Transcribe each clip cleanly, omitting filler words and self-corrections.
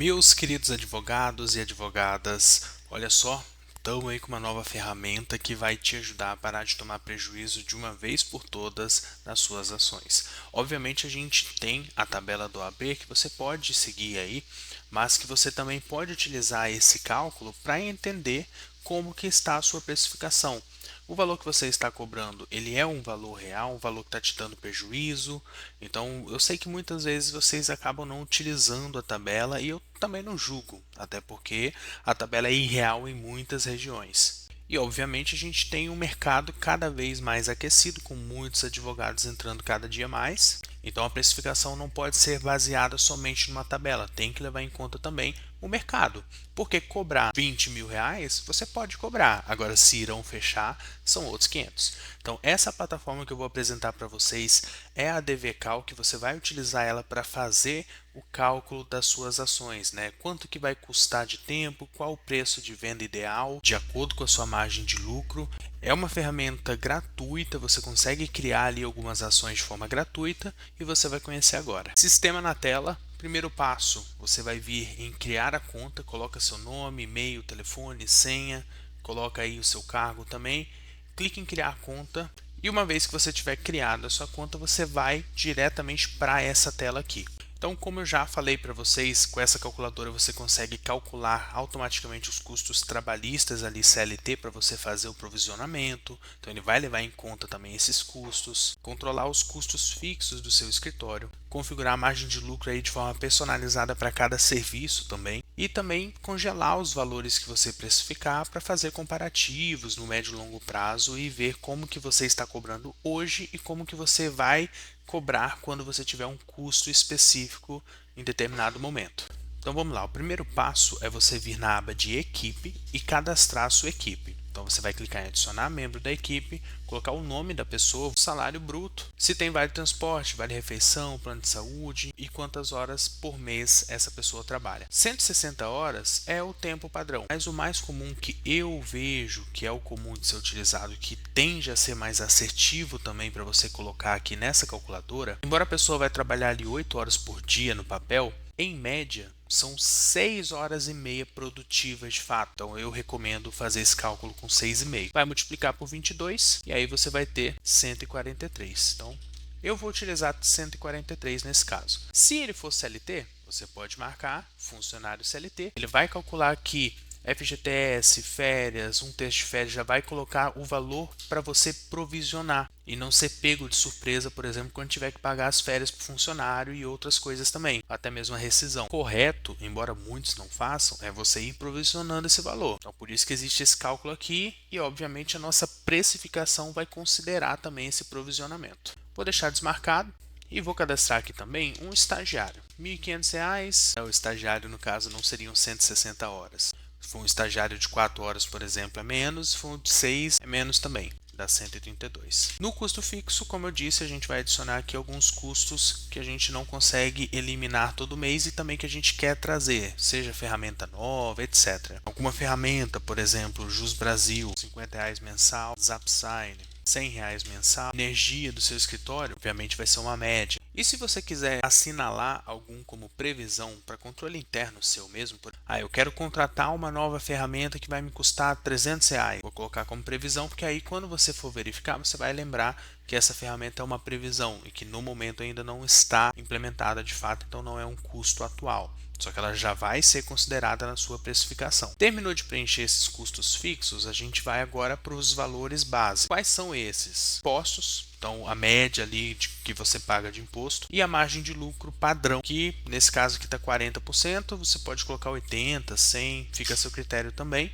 Meus queridos advogados e advogadas, olha só, estamos aí com uma nova ferramenta que vai te ajudar a parar de tomar prejuízo de uma vez por todas nas suas ações. Obviamente a gente tem a tabela do AB que você pode seguir aí, mas que você também pode utilizar esse cálculo para entender como que está a sua precificação. O valor que você está cobrando, ele é um valor real, um valor que está te dando prejuízo. Então, eu sei que muitas vezes vocês acabam não utilizando a tabela e eu também não julgo, até porque a tabela é irreal em muitas regiões. E, obviamente, a gente tem um mercado cada vez mais aquecido, com muitos advogados entrando cada dia mais. Então, a precificação não pode ser baseada somente numa tabela, tem que levar em conta também o mercado. Porque cobrar 20 mil reais, você pode cobrar. Agora, se irão fechar, são outros 500. Então, essa plataforma que eu vou apresentar para vocês é a DVCal, que você vai utilizar ela para fazer o cálculo das suas ações, né? Quanto que vai custar de tempo, qual o preço de venda ideal, de acordo com a sua margem de lucro. É uma ferramenta gratuita, você consegue criar ali algumas ações de forma gratuita e você vai conhecer agora. Sistema na tela. Primeiro passo, você vai vir em criar a conta, coloca seu nome, e-mail, telefone, senha, coloca aí o seu cargo também, clique em criar conta e uma vez que você tiver criado a sua conta, você vai diretamente para essa tela aqui. Então, como eu já falei para vocês, com essa calculadora você consegue calcular automaticamente os custos trabalhistas ali CLT para você fazer o provisionamento. Então, ele vai levar em conta também esses custos, controlar os custos fixos do seu escritório, configurar a margem de lucro aí de forma personalizada para cada serviço também e também congelar os valores que você precificar para fazer comparativos no médio e longo prazo e ver como que você está cobrando hoje e como que você vai cobrar quando você tiver um custo específico em determinado momento. Então vamos lá, o primeiro passo é você vir na aba de equipe e cadastrar a sua equipe. Então você vai clicar em adicionar membro da equipe, colocar o nome da pessoa, o salário bruto, se tem vale transporte, vale refeição, plano de saúde e quantas horas por mês essa pessoa trabalha. 160 horas é o tempo padrão, mas o mais comum que eu vejo, que é o comum de ser utilizado, que tende a ser mais assertivo também para você colocar aqui nessa calculadora, embora a pessoa vai trabalhar ali 8 horas por dia no papel, em média, são 6 horas e meia produtivas de fato. Então eu recomendo fazer esse cálculo com 6,5. Vai multiplicar por 22 e aí você vai ter 143. Então eu vou utilizar 143 nesse caso. Se ele for CLT, você pode marcar funcionário CLT. Ele vai calcular aqui FGTS, férias, um terço de férias, já vai colocar o valor para você provisionar e não ser pego de surpresa, por exemplo, quando tiver que pagar as férias para o funcionário e outras coisas também, até mesmo a rescisão. Correto, embora muitos não façam, é você ir provisionando esse valor. Então, por isso que existe esse cálculo aqui e, obviamente, a nossa precificação vai considerar também esse provisionamento. Vou deixar desmarcado. E vou cadastrar aqui também um estagiário. R$ 1.500, o estagiário no caso não seriam 160 horas. Se for um estagiário de 4 horas, por exemplo, é menos, se for de 6, é menos também, dá 132. No custo fixo, como eu disse, a gente vai adicionar aqui alguns custos que a gente não consegue eliminar todo mês e também que a gente quer trazer, seja ferramenta nova, etc. Alguma ferramenta, por exemplo, Jus Brasil, R$ 50 mensal, Zapsign, R$ 100 mensal, energia do seu escritório, obviamente vai ser uma média. E se você quiser assinalar algum como previsão para controle interno seu mesmo, eu quero contratar uma nova ferramenta que vai me custar R$ 300. Vou colocar como previsão, porque aí quando você for verificar, você vai lembrar que essa ferramenta é uma previsão e que no momento ainda não está implementada de fato, então não é um custo atual. Só que ela já vai ser considerada na sua precificação. Terminou de preencher esses custos fixos, a gente vai agora para os valores básicos. Quais são esses? Impostos, então a média ali que você paga de imposto, e a margem de lucro padrão, que nesse caso aqui está 40%, você pode colocar 80%, 100%, fica a seu critério também.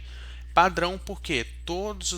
Padrão porque todas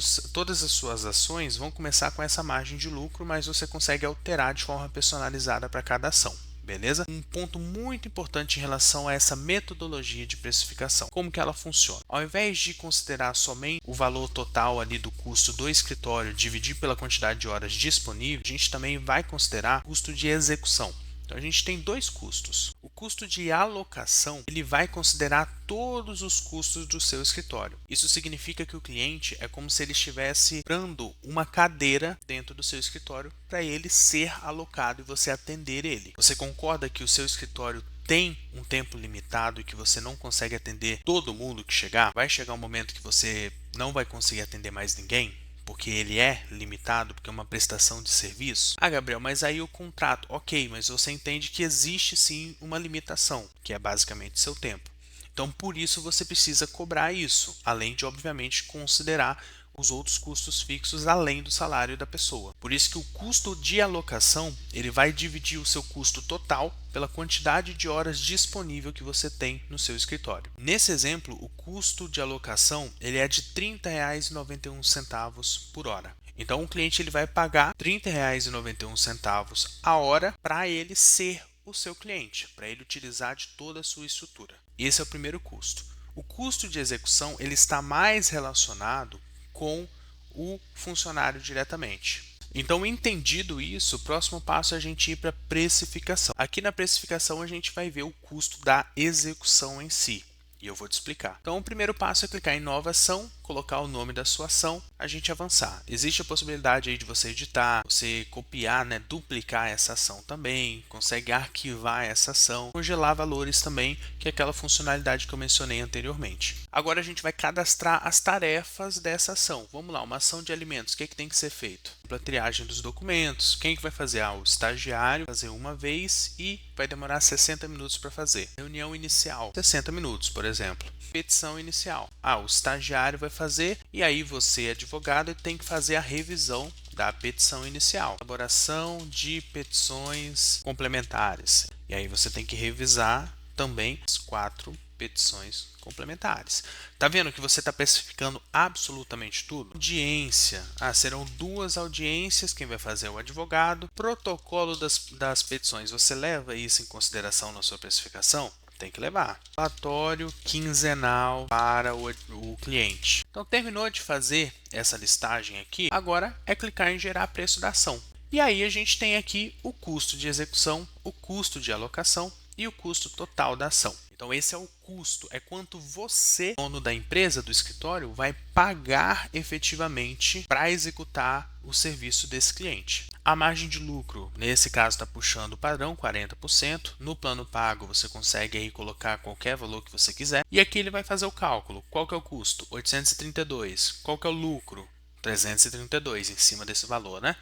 as suas ações vão começar com essa margem de lucro, mas você consegue alterar de forma personalizada para cada ação. Beleza? Um ponto muito importante em relação a essa metodologia de precificação. Como que ela funciona? Ao invés de considerar somente o valor total ali do custo do escritório dividir pela quantidade de horas disponíveis, a gente também vai considerar o custo de execução. Então a gente tem dois custos. O custo de alocação, ele vai considerar todos os custos do seu escritório. Isso significa que o cliente é como se ele estivesse dando uma cadeira dentro do seu escritório para ele ser alocado e você atender ele. Você concorda que o seu escritório tem um tempo limitado e que você não consegue atender todo mundo que chegar, vai chegar um momento que você não vai conseguir atender mais ninguém, porque ele é limitado, porque é uma prestação de serviço. Ah, Gabriel, mas aí o contrato, ok, mas você entende que existe sim uma limitação, que é basicamente seu tempo. Então, por isso você precisa cobrar isso, além de, obviamente, considerar os outros custos fixos além do salário da pessoa. Por isso que o custo de alocação, ele vai dividir o seu custo total pela quantidade de horas disponível que você tem no seu escritório. Nesse exemplo, o custo de alocação, ele é de R$ 30,91 por hora. Então o cliente ele vai pagar R$ 30,91 a hora para ele ser o seu cliente, para ele utilizar de toda a sua estrutura. Esse é o primeiro custo. O custo de execução ele está mais relacionado com o funcionário diretamente. Então, entendido isso, o próximo passo é a gente ir para a precificação. Aqui na precificação a gente vai ver o custo da execução em si. E eu vou te explicar. Então, o primeiro passo é clicar em nova ação, colocar o nome da sua ação, a gente avançar. Existe a possibilidade aí de você editar, você copiar, duplicar essa ação também, consegue arquivar essa ação, congelar valores também, que é aquela funcionalidade que eu mencionei anteriormente. Agora a gente vai cadastrar as tarefas dessa ação. Vamos lá, uma ação de alimentos, o que tem que ser feito? A triagem dos documentos, quem que vai fazer? O estagiário, fazer uma vez e vai demorar 60 minutos para fazer. Reunião inicial, 60 minutos, por exemplo. Petição inicial. O estagiário vai fazer e aí você, advogado, tem que fazer a revisão da petição inicial. Elaboração de petições complementares. E aí você tem que revisar também as 4 petições complementares. Tá vendo que você está especificando absolutamente tudo? Audiência. Serão 2 audiências, quem vai fazer é o advogado. Protocolo das petições. Você leva isso em consideração na sua especificação? Tem que levar. Relatório quinzenal para o cliente. Então, terminou de fazer essa listagem aqui, agora é clicar em gerar preço da ação. E aí a gente tem aqui o custo de execução, o custo de alocação e o custo total da ação. Então esse é o custo, é quanto você, dono da empresa, do escritório, vai pagar efetivamente para executar o serviço desse cliente. A margem de lucro, nesse caso, está puxando o padrão, 40%. No plano pago, você consegue aí colocar qualquer valor que você quiser. E aqui ele vai fazer o cálculo. Qual que é o custo? 832. Qual que é o lucro? 332 em cima desse valor, né?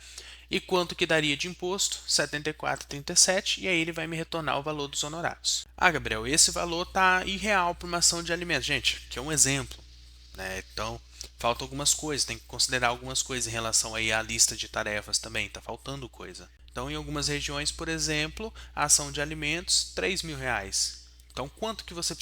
E quanto que daria de imposto? 74,37, e aí ele vai me retornar o valor dos honorários. Gabriel, esse valor está irreal para uma ação de alimentos. Gente, que é um exemplo, né? Então, faltam algumas coisas, tem que considerar algumas coisas em relação aí à lista de tarefas também, está faltando coisa. Então, em algumas regiões, por exemplo, a ação de alimentos, R$ 3.000. Então, quanto que você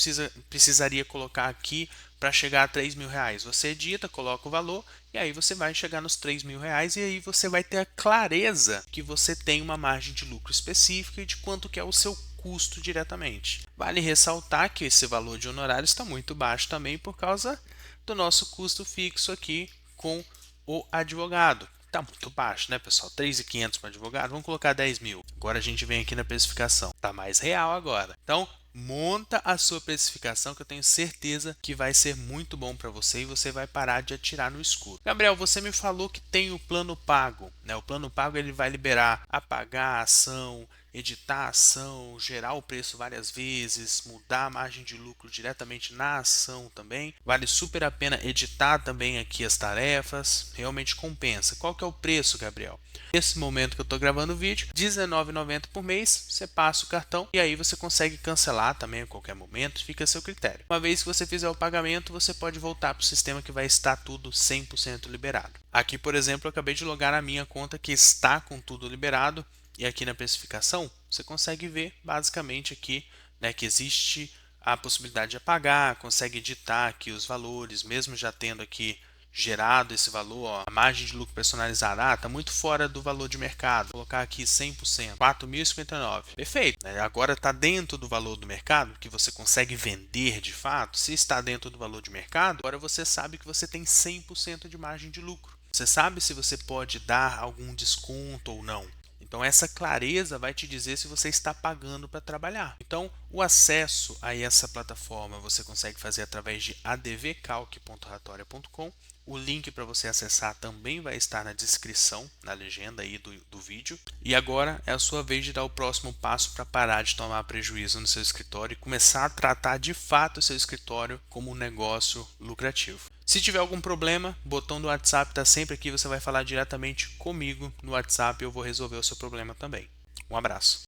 precisaria colocar aqui para chegar a R$ 3.000? Você edita, coloca o valor e aí você vai chegar nos R$ 3.000 e aí você vai ter a clareza que você tem uma margem de lucro específica e de quanto que é o seu custo diretamente. Vale ressaltar que esse valor de honorário está muito baixo também por causa do nosso custo fixo aqui com o advogado. Está muito baixo, né, pessoal? 3.500 para advogado, vamos colocar 10.000. Agora a gente vem aqui na precificação. Está mais real agora. Então, monta a sua precificação que eu tenho certeza que vai ser muito bom para você e você vai parar de atirar no escuro. Gabriel, você me falou que tem o plano pago, né? O plano pago ele vai liberar apagar a ação, editar a ação, gerar o preço várias vezes, mudar a margem de lucro diretamente na ação também. Vale super a pena editar também aqui as tarefas, realmente compensa. Qual que é o preço, Gabriel? Nesse momento que eu estou gravando o vídeo, R$19,90 por mês, você passa o cartão e aí você consegue cancelar também a qualquer momento, fica a seu critério. Uma vez que você fizer o pagamento, você pode voltar para o sistema que vai estar tudo 100% liberado. Aqui, por exemplo, eu acabei de logar na minha conta que está com tudo liberado e aqui na precificação você consegue ver basicamente aqui, né, que existe a possibilidade de apagar, consegue editar aqui os valores, mesmo já tendo aqui gerado esse valor, a margem de lucro personalizada, está muito fora do valor de mercado, vou colocar aqui 100%, 4.059, perfeito, né? Agora está dentro do valor do mercado, que você consegue vender de fato, se está dentro do valor de mercado, agora você sabe que você tem 100% de margem de lucro, você sabe se você pode dar algum desconto ou não. Então essa clareza vai te dizer se você está pagando para trabalhar. Então o acesso a essa plataforma você consegue fazer através de advcalc.ratoria.com. O link para você acessar também vai estar na descrição, na legenda aí do vídeo. E agora é a sua vez de dar o próximo passo para parar de tomar prejuízo no seu escritório e começar a tratar de fato o seu escritório como um negócio lucrativo. Se tiver algum problema, o botão do WhatsApp está sempre aqui, você vai falar diretamente comigo no WhatsApp e eu vou resolver o seu problema também. Um abraço.